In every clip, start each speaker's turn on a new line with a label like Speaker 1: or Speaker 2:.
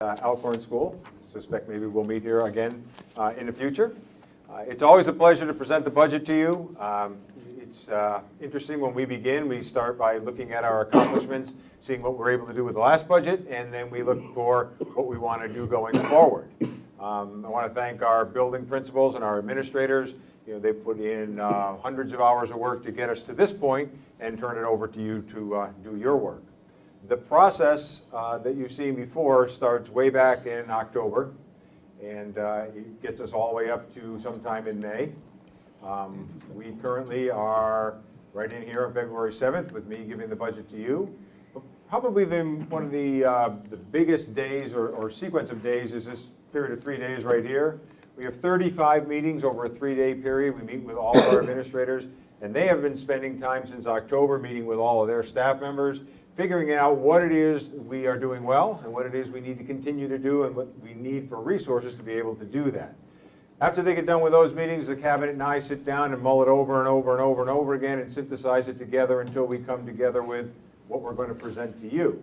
Speaker 1: Alcorn School. I suspect maybe we'll meet here again in the future. It's always a pleasure to present the budget to you. It's interesting when we begin, we start by looking at our accomplishments, seeing what we're able to do with the last budget, and then we look for what we want to do going forward. I want to thank our building principals and our administrators. You know, they put in hundreds of hours of work to get us to this point and turn it over to you to do your work. The process that you've seen before starts way back in October, and it gets us all the way up to sometime in May. We currently are right in here on February 7th with me giving the budget to you. Probably one of the biggest days or sequence of days is this period of 3 days right here. We have 35 meetings over a 3-day period. We meet with all of our administrators, and they have been spending time since October meeting with all of their staff members, figuring out what it is we are doing well and what it is we need to continue to do and what we need for resources to be able to do that. After they get done with those meetings, the cabinet and I sit down and mull it over and over and over and over again and synthesize it together until we come together with what we're going to present to you.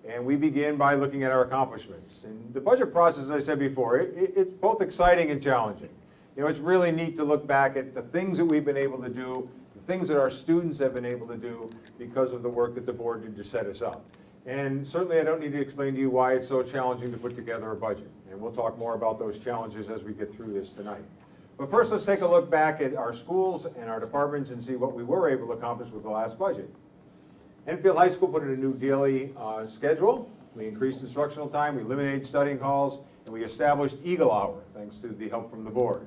Speaker 1: And we begin by looking at our accomplishments. And the budget process, as I said before, it's both exciting and challenging. You know, it's really neat to look back at the things that we've been able to do, the things that our students have been able to do because of the work that the board did to set us up. And certainly I don't need to explain to you why it's so challenging to put together a budget. And we'll talk more about those challenges as we get through this tonight. But first, let's take a look back at our schools and our departments and see what we were able to accomplish with the last budget. Enfield High School put in a new daily schedule. We increased instructional time, we eliminated studying halls, and we established Eagle Hour, thanks to the help from the board.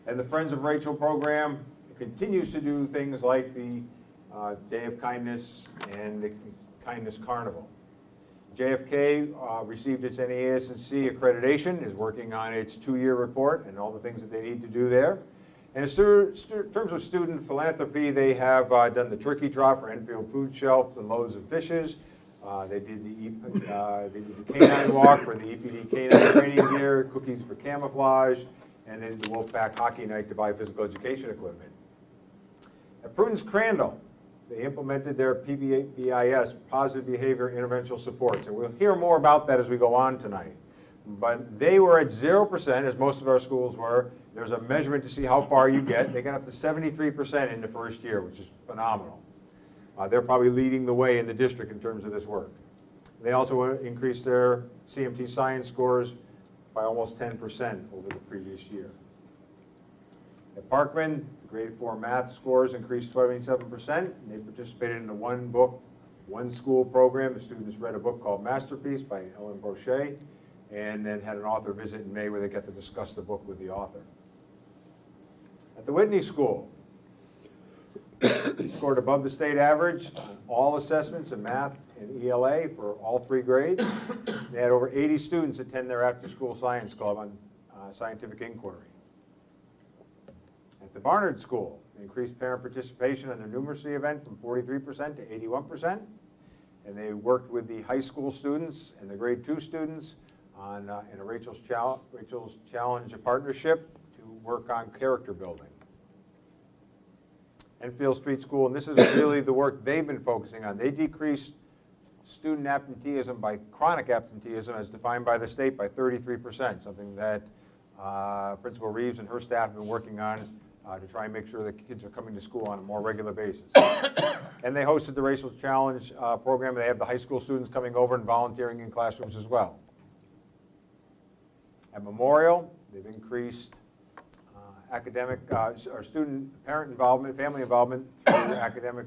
Speaker 1: And the Friends of Rachel program continues to do things like the Day of Kindness and the Kindness Carnival. JFK received its NASC accreditation, is working on its 2-year report and all the things that they need to do there. And in terms of student philanthropy, they have done the turkey trot for Enfield Food Shelf, the loaves of fishes. They did the canine walk for the EPD canine training gear, cookies for camouflage, and then the Wolfpack hockey night to buy physical education equipment. At Prudence Crandall, they implemented their PBIS, Positive Behavior Interventional Supports, and we'll hear more about that as we go on tonight. But they were at 0%, as most of our schools were. There's a measurement to see how far you get. They got up to 73% in the first year, which is phenomenal. They're probably leading the way in the district in terms of this work. They also increased their CMT science scores by almost 10% over the previous year. At Parkman, the grade 4 math scores increased 27%. They participated in the One Book, One School program. The students read a book called Masterpiece by Ellen Brochet, and then had an author visit in May where they got to discuss the book with the author. At the Whitney School, they scored above the state average on all assessments in math and ELA for all 3 grades. They had over 80 students attend their after-school science club on scientific inquiry. At the Barnard School, they increased parent participation in their numeracy event from 43% to 81%. And they worked with the high school students and the grade 2 students on in a Rachel's Challenge partnership to work on character building. Enfield Street School, and this is really the work they've been focusing on. They decreased student absenteeism by chronic absenteeism as defined by the state by 33%, something that Principal Reeves and her staff have been working on to try and make sure that kids are coming to school on a more regular basis. And they hosted the Rachel's Challenge program. They have the high school students coming over and volunteering in classrooms as well. At Memorial, they've increased academic or student parent involvement, family involvement through academic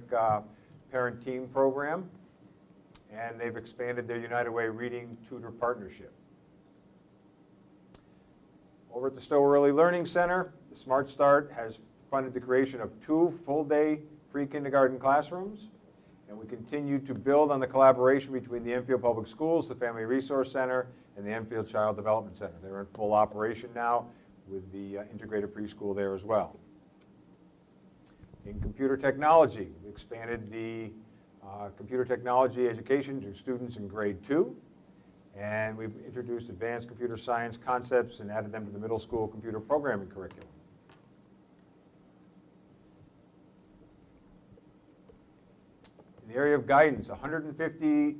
Speaker 1: parent team program, and they've expanded their United Way Reading Tutor Partnership. Over at the Stowe Early Learning Center, the Smart Start has funded the creation of 2 full-day pre-kindergarten classrooms, and we continue to build on the collaboration between the Enfield Public Schools, the Family Resource Center, and the Enfield Child Development Center. They're in full operation now with the integrated preschool there as well. In computer technology, we expanded the computer technology education to students in grade 2, and we've introduced advanced computer science concepts and added them to the middle school computer programming curriculum. In the area of guidance, 150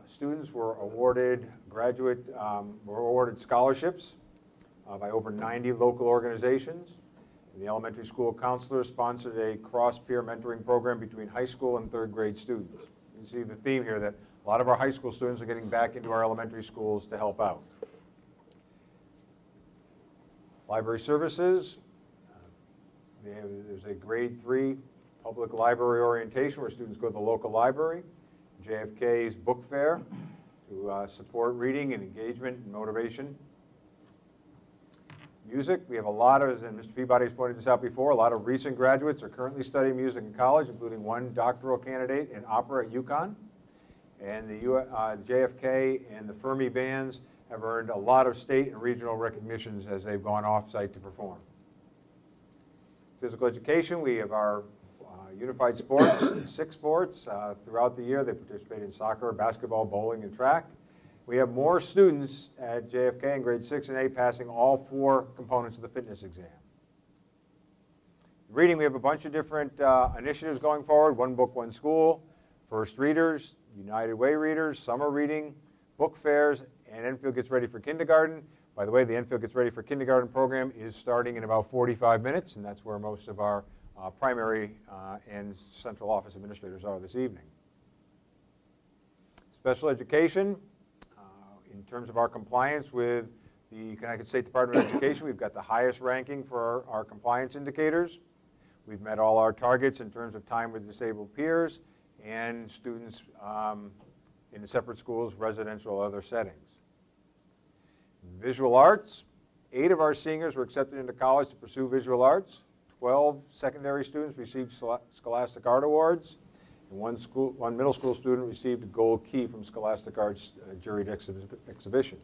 Speaker 1: students were awarded scholarships by over 90 local organizations. The elementary school counselors sponsored a cross-peer mentoring program between high school and third grade students. You can see the theme here that a lot of our high school students are getting back into our elementary schools to help out. Library services. There's a grade 3 public library orientation where students go to the local library. JFK's book fair to support reading and engagement and motivation. Music, we have a lot of, and Mr. Peabody's pointed this out before, a lot of recent graduates are currently studying music in college, including one doctoral candidate in opera at UConn. And the JFK and the Fermi bands have earned a lot of state and regional recognitions as they've gone off-site to perform. Physical education, we have our unified sports, 6 sports. Throughout the year, they participate in soccer, basketball, bowling, and track. We have more students at JFK in grade 6 and 8 passing all 4 components of the fitness exam. Reading, we have a bunch of different initiatives going forward. One Book, One School, First Readers, United Way Readers, Summer Reading, book fairs, and Enfield Gets Ready for Kindergarten. By the way, the Enfield Gets Ready for Kindergarten program is starting in about 45 minutes, and that's where most of our primary and central office administrators are this evening. Special education, in terms of our compliance with the Connecticut State Department of Education, we've got the highest ranking for our compliance indicators. We've met all our targets in terms of time with disabled peers and students in separate schools, residential, or other settings. Visual arts, 8 of our seniors were accepted into college to pursue visual arts. 12 secondary students received Scholastic Art Awards, and one middle school student received a gold key from Scholastic Arts juried exhibition.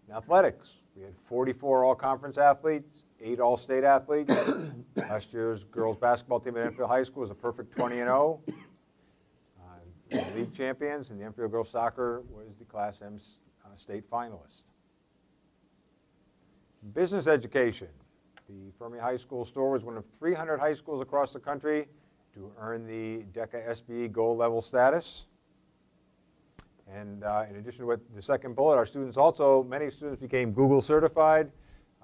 Speaker 1: In athletics, we had 44 all-conference athletes, 8 all-state athletes. Last year's girls basketball team at Enfield High School was a perfect 20-0. League champions, and the Enfield girls soccer was the Class M state finalist. Business education. The Fermi High School store was one of 300 high schools across the country to earn the DECA SBE gold level status. And in addition to what the second bullet, our students also, many students became Google certified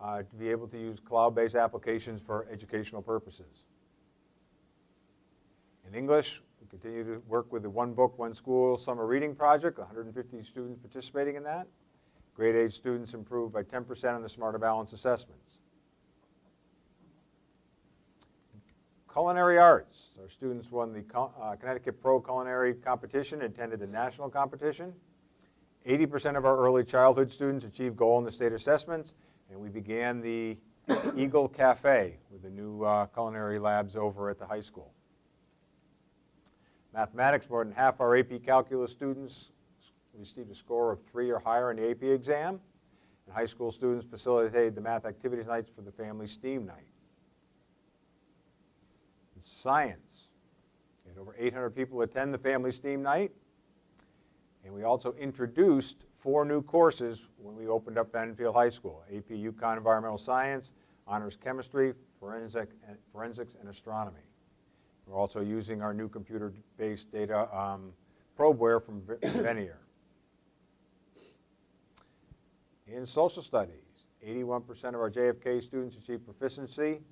Speaker 1: to be able to use cloud-based applications for educational purposes. In English, we continue to work with the One Book, One School summer reading project, 150 students participating in that. Grade 8 students improved by 10% on the Smarter Balance assessments. Culinary arts. Our students won the Connecticut Pro Culinary Competition and attended the national competition. 80% of our early childhood students achieved goal in the state assessments, and we began the Eagle Cafe with the new culinary labs over at the high school. Mathematics, more than half our AP Calculus students received a score of 3 or higher in the AP exam, and high school students facilitated the math activities nights for the family STEAM night. In science, we had over 800 people attend the family STEAM night, and we also introduced 4 new courses when we opened up Enfield High School: AP UConn Environmental Science, Honors Chemistry, Forensics, and Astronomy. We're also using our new computer-based data probeware from Venier. In social studies, 81% of our JFK students achieved proficiency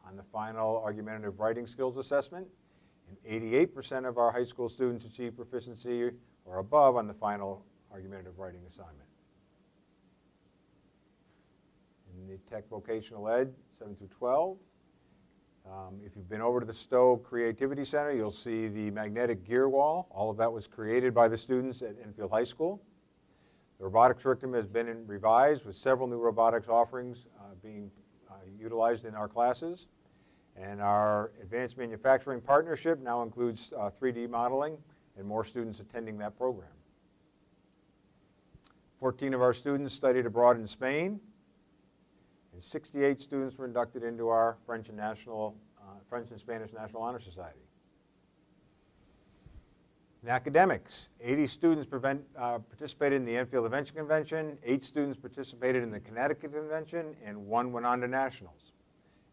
Speaker 1: on the final argumentative writing skills assessment, and 88% of our high school students achieved proficiency or above on the final argumentative writing assignment. In the Tech Vocational Ed, 7 through 12, if you've been over to the Stowe Creativity Center, you'll see the magnetic gear wall. All of that was created by the students at Enfield High School. The robotics curriculum has been revised with several new robotics offerings being utilized in our classes. And our advanced manufacturing partnership now includes 3D modeling and more students attending that program. 14 of our students studied abroad in Spain, and 68 students were inducted into our French and Spanish National Honor Society. In academics, 80 students participated in the Enfield Invention Convention, 8 students participated in the Connecticut Convention, and 1 went on to nationals.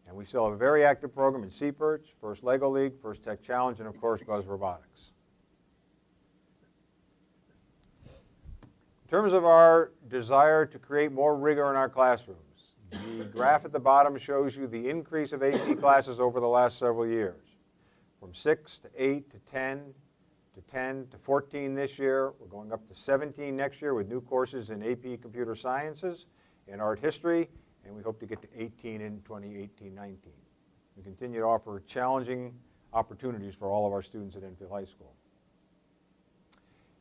Speaker 1: And we still have a very active program in Seaperch, First Lego League, First Tech Challenge, and of course Buzz Robotics. terms of our desire to create more rigor in our classrooms, the graph at the bottom shows you the increase of AP classes over the last several years. From 6 to 8 to 10 to 10 to 14 this year. We're going up to 17 next year with new courses in AP Computer Sciences and Art History, and we hope to get to 18 in 2018-19. We continue to offer challenging opportunities for all of our students at Enfield High School.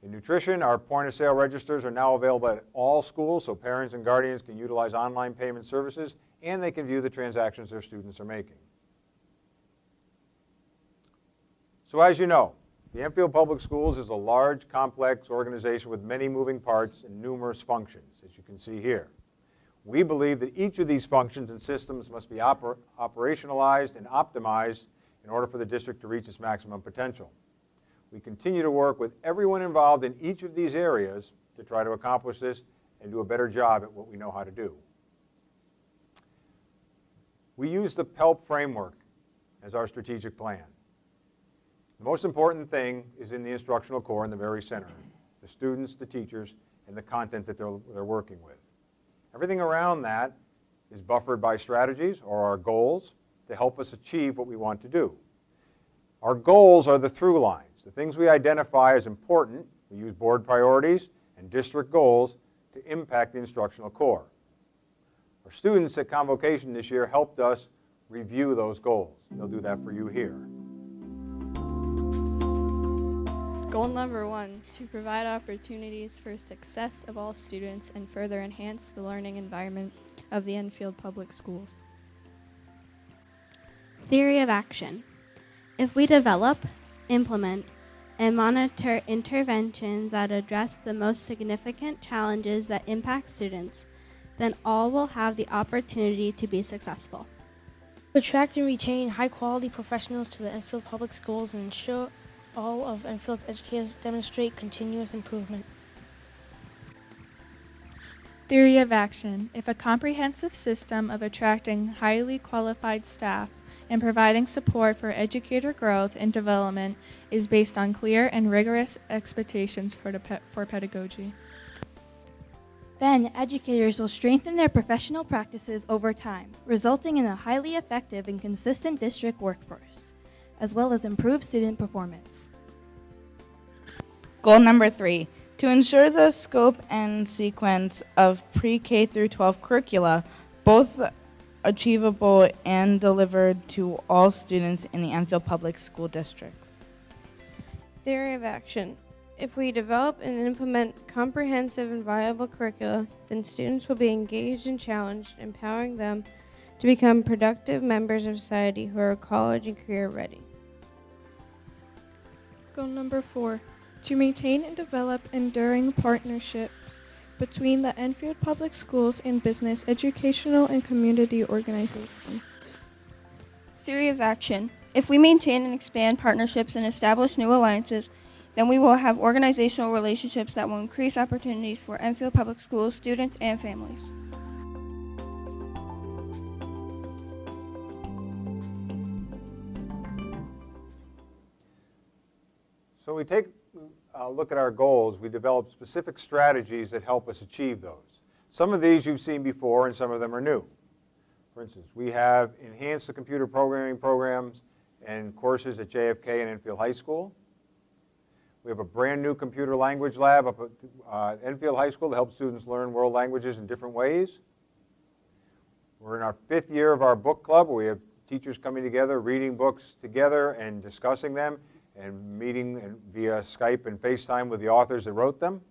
Speaker 1: In nutrition, our point-of-sale registers are now available at all schools, so parents and guardians can utilize online payment services, and they can view the transactions their students are making. So as you know, the Enfield Public Schools is a large, complex organization with many moving parts and numerous functions, as you can see here. We believe that each of these functions and systems must be operationalized and optimized in order for the district to reach its maximum potential. We continue to work with everyone involved in each of these areas to try to accomplish this and do a better job at what we know how to do. We use the PELP framework as our strategic plan. The most important thing is in the instructional core in the very center, the students, the teachers, and the content that they're working with. Everything around that is buffered by strategies or our goals to help us achieve what we want to do. Our goals are the through lines, the things we identify as important. We use board priorities and district goals to impact the instructional core. Our students at Convocation this year helped us review those goals. They'll do that for you here.
Speaker 2: Goal number 1, to provide opportunities for success of all students and further enhance the learning environment of the Enfield Public Schools.
Speaker 3: Theory of action. If we develop, implement, and monitor interventions that address the most significant challenges that impact students, then all will have the opportunity to be successful.
Speaker 4: Attract and retain high-quality professionals to the Enfield Public Schools and ensure all of Enfield's educators demonstrate continuous improvement.
Speaker 5: Theory of action. If a comprehensive system of attracting highly qualified staff and providing support for educator growth and development is based on clear and rigorous expectations for pedagogy.
Speaker 6: Then educators will strengthen their professional practices over time, resulting in a highly effective and consistent district workforce, as well as improved student performance.
Speaker 7: Goal number 3, to ensure the scope and sequence of pre-K through 12 curricula, both achievable and delivered to all students in the Enfield Public School Districts.
Speaker 8: Theory of action. If we develop and implement comprehensive and viable curricula, then students will be engaged and challenged, empowering them to become productive members of society who are college and career ready.
Speaker 5: Goal number 4, to maintain and develop enduring partnerships between the Enfield Public Schools and business, educational, and community organizations.
Speaker 9: Theory of action. If we maintain and expand partnerships and establish new alliances, then we will have organizational relationships that will increase opportunities for Enfield Public Schools students and families.
Speaker 1: So we take a look at our goals. We develop specific strategies that help us achieve those. Some of these you've seen before and some of them are new. For instance, we have enhanced the computer programming programs and courses at JFK and Enfield High School. We have a brand new computer language lab up at Enfield High School to help students learn world languages in different ways. We're in our 5th year of our book club, where we have teachers coming together, reading books together and discussing them, and meeting via Skype and FaceTime with the authors that wrote them.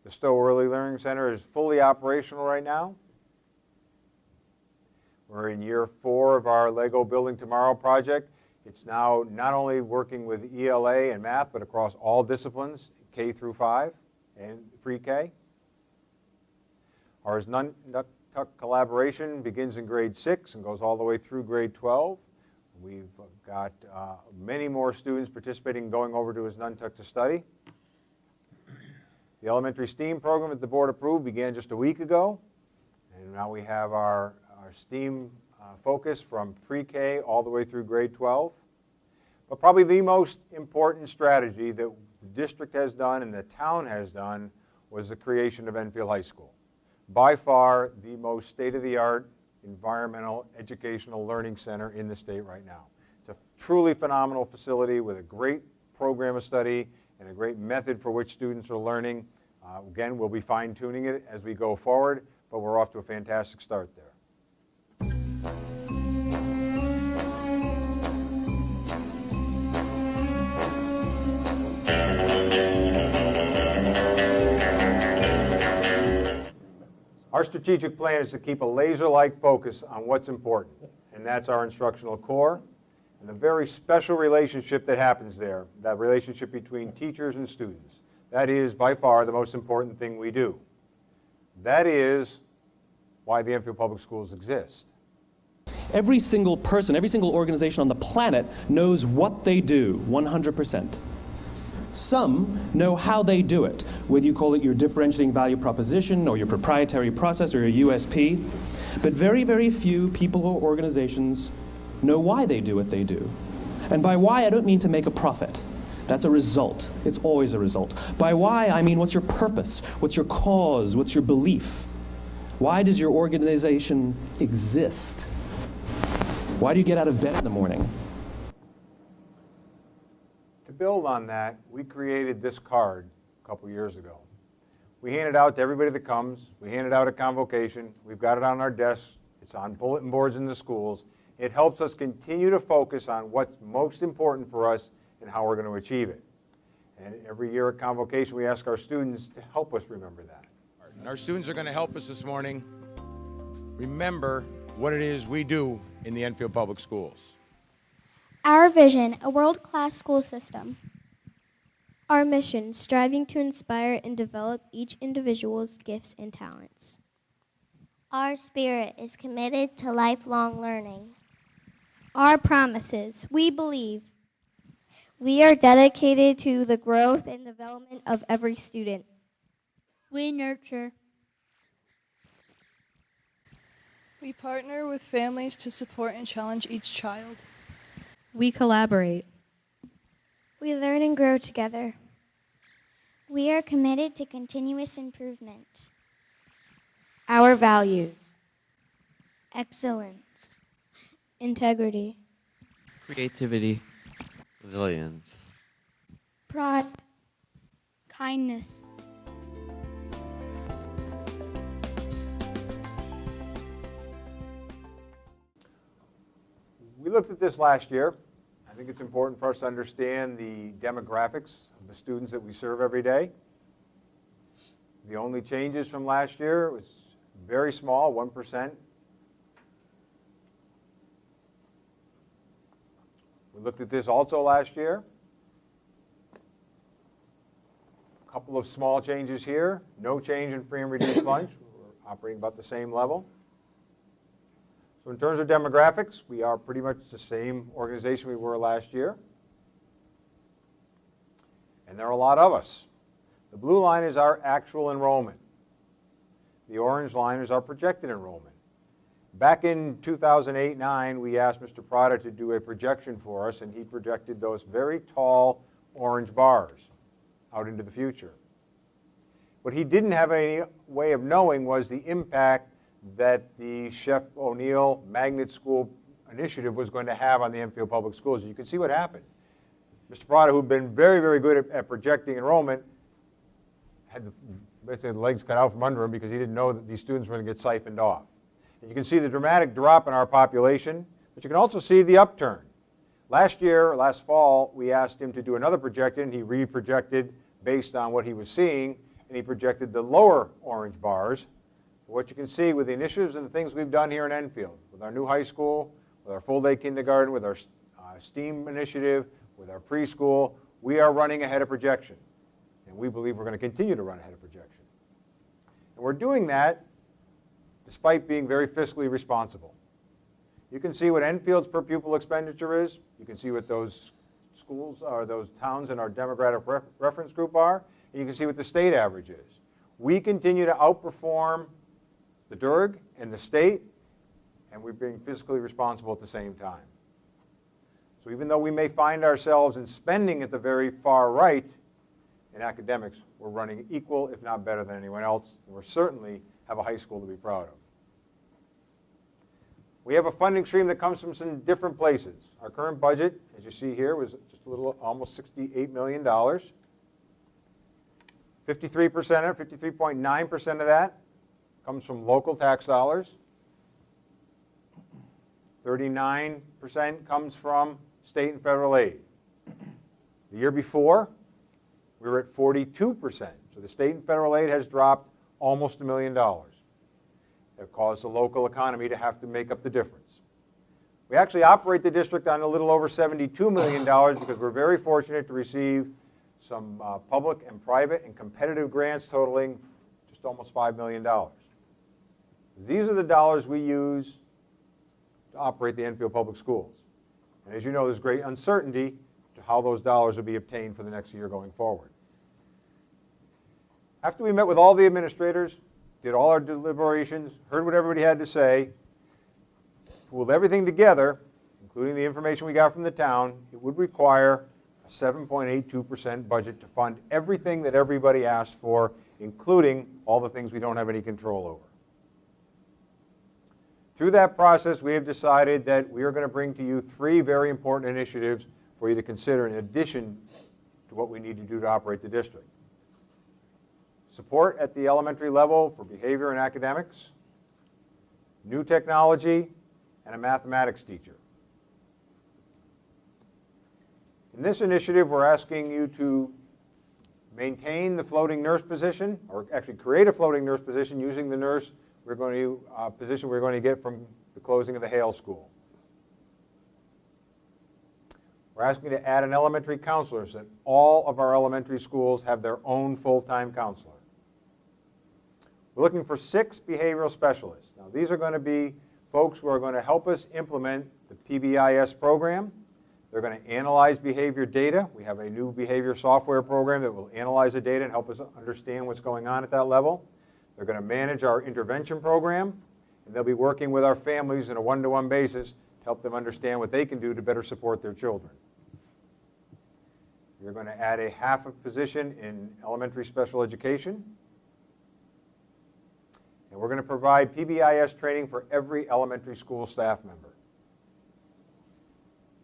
Speaker 1: The Stowe Early Learning Center is fully operational right now. We're in year 4 of our Lego Building Tomorrow project. It's now not only working with ELA and math, but across all disciplines, K through 5 and pre-K. Our NUNTUC collaboration begins in grade 6 and goes all the way through grade 12. We've got many more students participating, going over to his NUNTUC to study. The elementary STEAM program that the board approved began just a week ago, and now we have our STEAM focus from pre-K all the way through grade 12. But probably the most important strategy that the district has done and the town has done was the creation of Enfield High School. By far the most state-of-the-art environmental educational learning center in the state right now. It's a truly phenomenal facility with a great program of study and a great method for which students are learning. Again, we'll be fine-tuning it as we go forward, but we're off to a fantastic start there. Our strategic plan is to keep a laser-like focus on what's important, and that's our instructional core and the very special relationship that happens there, that relationship between teachers and students. That is by far the most important thing we do. That is why the Enfield Public Schools exist.
Speaker 10: Every single person, every single organization on the planet knows what they do 100%. Some know how they do it, whether you call it your differentiating value proposition or your proprietary process or your USP. But very, very few people or organizations know why they do what they do. And by why, I don't mean to make a profit. That's a result. It's always a result. By why, I mean what's your purpose? What's your cause? What's your belief? Why does your organization exist? Why do you get out of bed in the morning?
Speaker 1: To build on that, we created this card a couple years ago. We hand it out to everybody that comes. We hand it out at convocation. We've got it on our desks. It's on bulletin boards in the schools. It helps us continue to focus on what's most important for us and how we're going to achieve it. And every year at convocation, we ask our students to help us remember that.
Speaker 11: And our students are going to help us this morning remember what it is we do in the Enfield Public Schools.
Speaker 12: Our vision, a world-class school system.
Speaker 8: Our mission, striving to inspire and develop each individual's gifts and talents.
Speaker 12: Our spirit is committed to lifelong learning.
Speaker 8: Our promises, we believe.
Speaker 12: We are dedicated to the growth and development of every student.
Speaker 6: We nurture.
Speaker 5: We partner with families to support and challenge each child.
Speaker 6: We collaborate.
Speaker 12: We learn and grow together.
Speaker 3: We are committed to continuous improvement.
Speaker 8: Our values.
Speaker 12: Excellence.
Speaker 8: Integrity.
Speaker 13: Creativity. Resilience.
Speaker 12: Pride.
Speaker 6: Kindness.
Speaker 1: We looked at this last year. I think it's important for us to understand the demographics of the students that we serve every day. The only changes from last year was very small, 1%. We looked at this also last year. A couple of small changes here. No change in free and reduced lunch. We're operating about the same level. So in terms of demographics, we are pretty much the same organization we were last year. And there are a lot of us. The blue line is our actual enrollment. The orange line is our projected enrollment. Back in 2008-09, we asked Mr. Prada to do a projection for us, and he projected those very tall orange bars out into the future. What he didn't have any way of knowing was the impact that the Chef O'Neill Magnet School initiative was going to have on the Enfield Public Schools. You can see what happened. Mr. Prada, who'd been very, very good at projecting enrollment, had basically the legs cut out from under him because he didn't know that these students were going to get siphoned off. And you can see the dramatic drop in our population, but you can also see the upturn. Last fall, we asked him to do another projection, and he re-projected based on what he was seeing, and he projected the lower orange bars. What you can see with the initiatives and the things we've done here in Enfield, with our new high school, with our full-day kindergarten, with our STEAM initiative, with our preschool, we are running ahead of projection. And we believe we're going to continue to run ahead of projection. And we're doing that despite being very fiscally responsible. You can see what Enfield's per pupil expenditure is. You can see what those schools or those towns in our demographic reference group are. And you can see what the state average is. We continue to outperform the DERG and the state, and we're being fiscally responsible at the same time. So even though we may find ourselves in spending at the very far right, in academics, we're running equal, if not better than anyone else. And we certainly have a high school to be proud of. We have a funding stream that comes from some different places. Our current budget, as you see here, was just a little, almost $68 million. 53%, 53.9% of that comes from local tax dollars. 39% comes from state and federal aid. The year before, we were at 42%. So the state and federal aid has dropped almost $1 million. That caused the local economy to have to make up the difference. We actually operate the district on a little over $72 million because we're very fortunate to receive some public and private and competitive grants totaling just almost $5 million. These are the dollars we use to operate the Enfield Public Schools. And as you know, there's great uncertainty to how those dollars will be obtained for the next year going forward. After we met with all the administrators, did all our deliberations, heard what everybody had to say, pooled everything together, including the information we got from the town, it would require a 7.82% budget to fund everything that everybody asked for, including all the things we don't have any control over. Through that process, we have decided that we are going to bring to you 3 very important initiatives for you to consider in addition to what we need to do to operate the district. Support at the elementary level for behavior and academics, new technology, and a mathematics teacher. In this initiative, we're asking you to maintain the floating nurse position, or actually create a floating nurse position using the nurse position we're going to get from the closing of the Hale School. We're asking you to add an elementary counselor so that all of our elementary schools have their own full-time counselor. We're looking for 6 behavioral specialists. Now, these are going to be folks who are going to help us implement the PBIS program. They're going to analyze behavior data. We have a new behavior software program that will analyze the data and help us understand what's going on at that level. They're going to manage our intervention program, and they'll be working with our families on a one-to-one basis to help them understand what they can do to better support their children. We're going to add a half a position in elementary special education. And we're going to provide PBIS training for every elementary school staff member.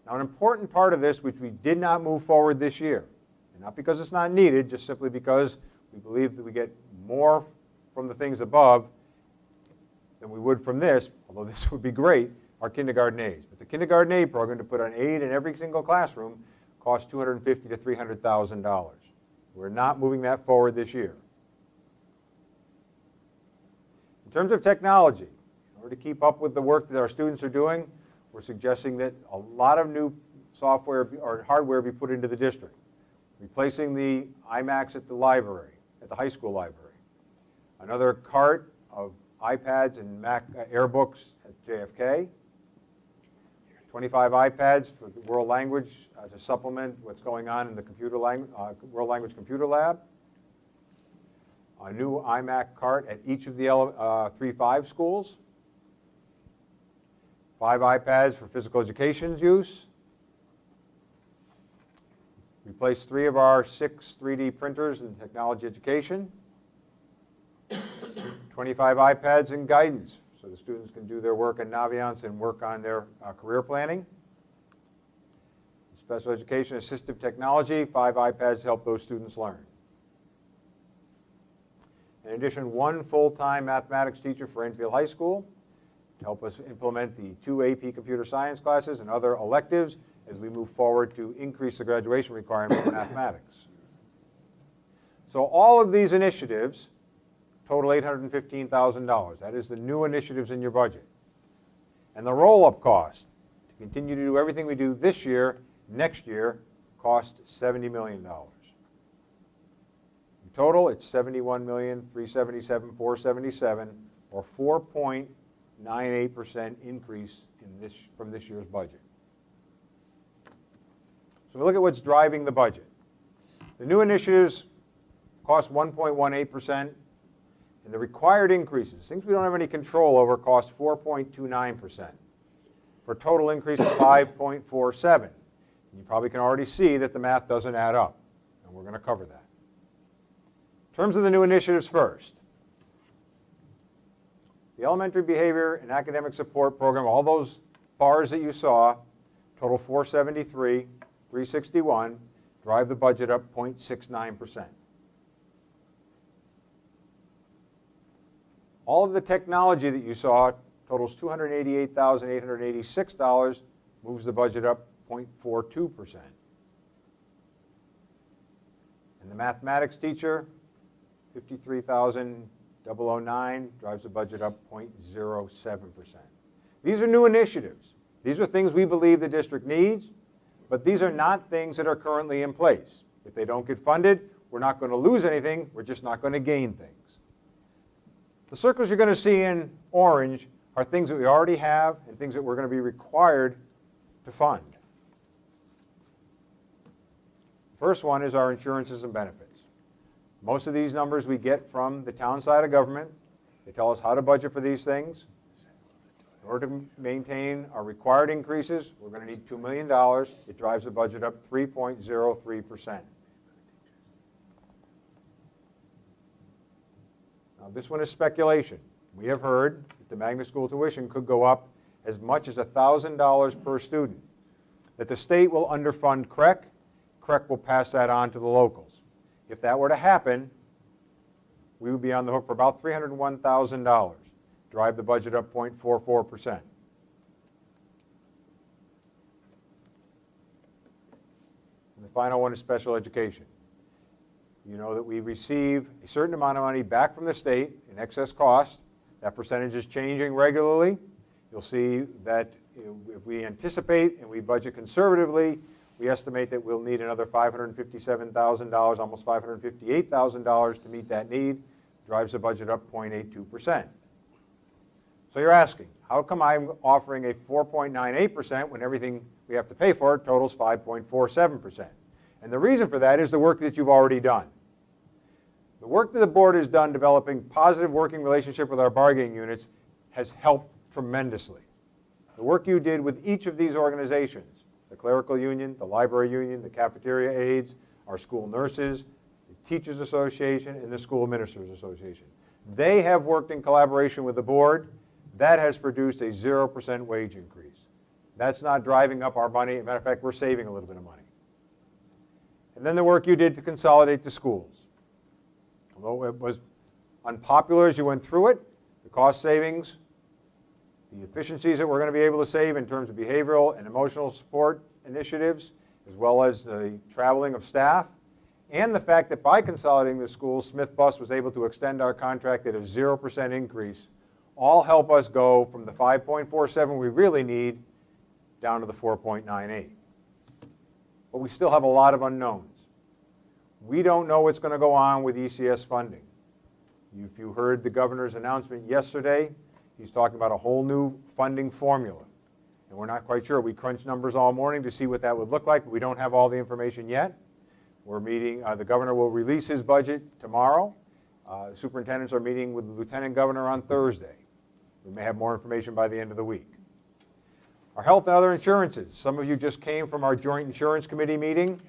Speaker 1: Now, an important part of this, which we did not move forward this year, and not because it's not needed, just simply because we believe that we get more from the things above than we would from this, although this would be great, our kindergarten aides. But the kindergarten aid program, to put an aide in every single classroom, costs $250,000 to $300,000. We're not moving that forward this year. In terms of technology, in order to keep up with the work that our students are doing, we're suggesting that a lot of new software or hardware be put into the district, replacing the iMacs at the library, at the high school library. Another cart of iPads and Mac Airbooks at JFK. 25 iPads for the world language to supplement what's going on in the world language computer lab. A new iMac cart at each of the 3-5 schools. 5 iPads for physical education's use. Replace 3 of our 6 3D printers in technology education. 25 iPads in guidance, so the students can do their work in Naviance and work on their career planning. Special education assistive technology, 5 iPads to help those students learn. In addition, 1 full-time mathematics teacher for Enfield High School to help us implement the 2 AP computer science classes and other electives as we move forward to increase the graduation requirement for mathematics. So all of these initiatives total $815,000. That is the new initiatives in your budget. And the roll-up cost to continue to do everything we do this year, next year, costs $70 million. In total, it's $71,377,477, or 4.98% increase from this year's budget. So we look at what's driving the budget. The new initiatives cost 1.18%. And the required increases, things we don't have any control over, cost 4.29%, for a total increase of 5.47. You probably can already see that the math doesn't add up, and we're going to cover that. In terms of the new initiatives first, the elementary behavior and academic support program, all those bars that you saw, total 473, 361, drive the budget up 0.69%. All of the technology that you saw totals $288,886, moves the budget up 0.42%. And the mathematics teacher, $53,009, drives the budget up 0.07%. These are new initiatives. These are things we believe the district needs, but these are not things that are currently in place. If they don't get funded, we're not going to lose anything, we're just not going to gain things. The circles you're going to see in orange are things that we already have and things that we're going to be required to fund. First one is our insurances and benefits. Most of these numbers we get from the town side of government. They tell us how to budget for these things. In order to maintain our required increases, we're going to need $2 million. It drives the budget up 3.03%. Now, this one is speculation. We have heard that the magnet school tuition could go up as much as $1,000 per student, that the state will underfund CREC. CREC will pass that on to the locals. If that were to happen, we would be on the hook for about $301,000, drive the budget up 0.44%. And the final one is special education. You know that we receive a certain amount of money back from the state in excess cost. That percentage is changing regularly. You'll see that if we anticipate and we budget conservatively, we estimate that we'll need another $557,000, almost $558,000 to meet that need. Drives the budget up 0.82%. So you're asking, how come I'm offering a 4.98% when everything we have to pay for it totals 5.47%? And the reason for that is the work that you've already done. The work that the board has done developing positive working relationship with our bargaining units has helped tremendously. The work you did with each of these organizations, the clerical union, the library union, the cafeteria aides, our school nurses, the Teachers Association, and the School Administrators Association. They have worked in collaboration with the board. That has produced a 0% wage increase. That's not driving up our money. As a matter of fact, we're saving a little bit of money. And then the work you did to consolidate the schools. Although it was unpopular as you went through it, the cost savings, the efficiencies that we're going to be able to save in terms of behavioral and emotional support initiatives, as well as the traveling of staff, and the fact that by consolidating the schools, Smith Bus was able to extend our contract at a 0% increase, all help us go from the 5.47 we really need down to the 4.98. But we still have a lot of unknowns. We don't know what's going to go on with ECS funding. If you heard the governor's announcement yesterday, he's talking about a whole new funding formula. And we're not quite sure. We crunched numbers all morning to see what that would look like, but we don't have all the information yet. We're meeting, the governor will release his budget tomorrow. The superintendents are meeting with the lieutenant governor on Thursday. We may have more information by the end of the week. Our health and other insurances. Some of you just came from our joint insurance committee meeting.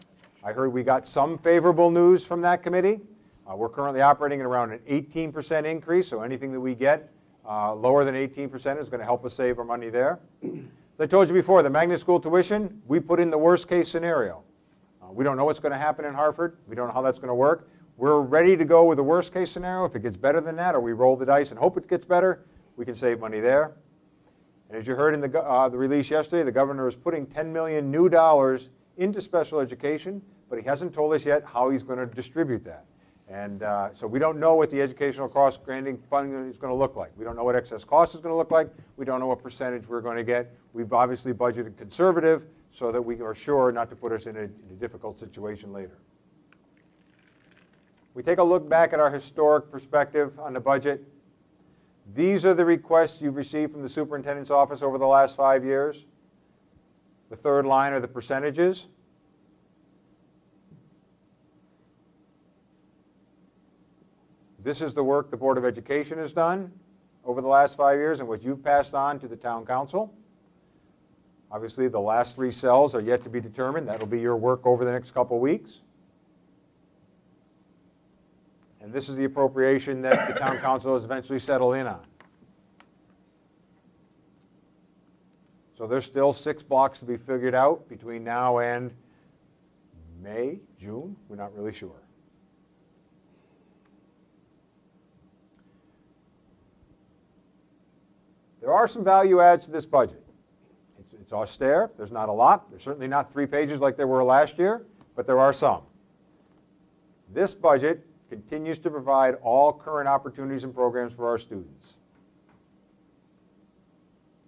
Speaker 1: I heard we got some favorable news from that committee. We're currently operating at around an 18% increase, so anything that we get lower than 18% is going to help us save our money there. As I told you before, the magnet school tuition, we put in the worst case scenario. We don't know what's going to happen in Hartford. We don't know how that's going to work. We're ready to go with the worst case scenario. If it gets better than that, or we roll the dice and hope it gets better, we can save money there. And as you heard in the release yesterday, the governor is putting $10 million new dollars into special education, but he hasn't told us yet how he's going to distribute that. And so we don't know what the educational cost granting funding is going to look like. We don't know what excess cost is going to look like. We don't know what percentage we're going to get. We've obviously budgeted conservative so that we are sure not to put us in a difficult situation later. We take a look back at our historic perspective on the budget. These are the requests you've received from the superintendent's office over the last 5 years. The third line are the percentages. This is the work the Board of Education has done over the last 5 years and what you've passed on to the town council. Obviously, the last 3 cells are yet to be determined. That'll be your work over the next couple weeks. And this is the appropriation that the town council has eventually settled in on. So there's still 6 blocks to be figured out between now and May, June, we're not really sure. There are some value adds to this budget. It's austere, there's not a lot. There's certainly not 3 pages like there were last year, but there are some. This budget continues to provide all current opportunities and programs for our students.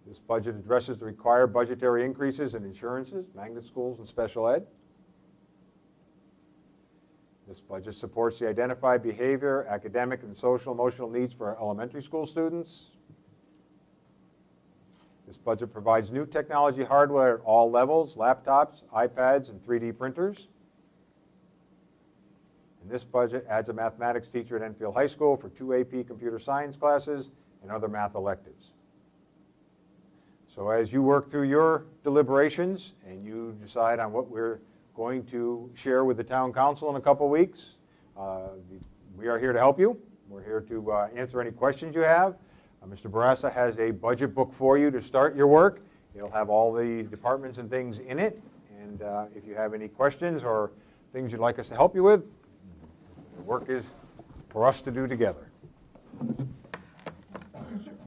Speaker 1: This budget addresses the required budgetary increases in insurances, magnet schools, and special ed. This budget supports the identified behavior, academic, and social emotional needs for our elementary school students. This budget provides new technology hardware at all levels, laptops, iPads, and 3D printers. And this budget adds a mathematics teacher at Enfield High School for 2 AP computer science classes and other math electives. So as you work through your deliberations and you decide on what we're going to share with the town council in a couple weeks, we are here to help you. We're here to answer any questions you have. Mr. Barassa has a budget book for you to start your work. It'll have all the departments and things in it. And if you have any questions or things you'd like us to help you with, the work is for us to do together.